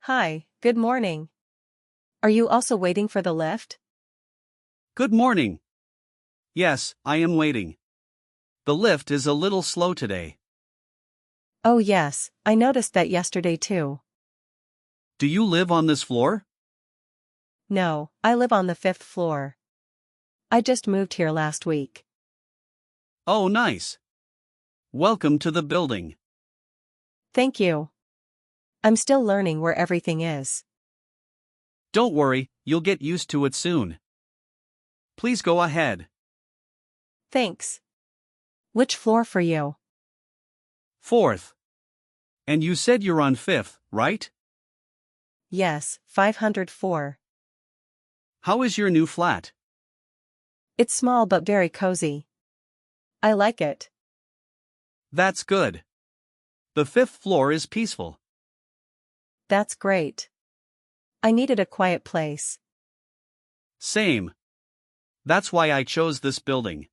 Hi, good morning. Are you also waiting for the lift? Good morning. Yes, I am waiting. The lift is a little slow today. Oh yes, I noticed that yesterday too. Do you live on this floor? No, I live on the fifth floor. I just moved here last week. Oh, nice. Welcome to the building. Thank you. I'm still learning where everything is. Don't worry, you'll get used to it soon. Please go ahead. Thanks. Which floor for you? Fourth. And you said you're on fifth, right? Yes, 504. How is your new flat? It's small but very cozy. I like it. That's good. The fifth floor is peaceful. That's great. I needed a quiet place. Same. That's why I chose this building.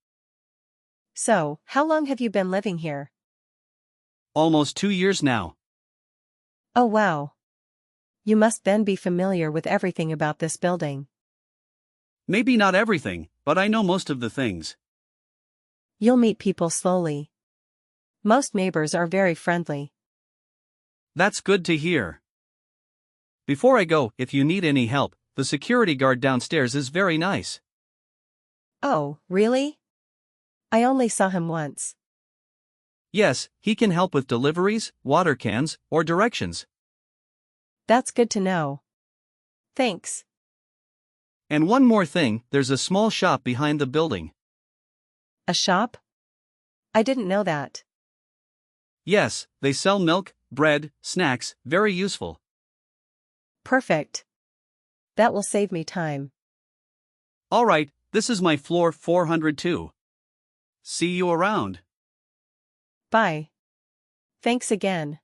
So, how long have you been living here? Almost 2 years now. Oh wow. You must then be familiar with everything about this building. Maybe not everything, but I know most of the things. You'll meet people slowly. Most neighbors are very friendly. That's good to hear. Before I go, if you need any help, the security guard downstairs is very nice. Oh, really? I only saw him once. Yes, he can help with deliveries, water cans, or directions. That's good to know. Thanks. And one more thing, there's a small shop behind the building. A shop? I didn't know that. Yes, they sell milk, bread, snacks, very useful. Perfect. That will save me time. Alright, this is my floor 402. See you around. Bye. Thanks again.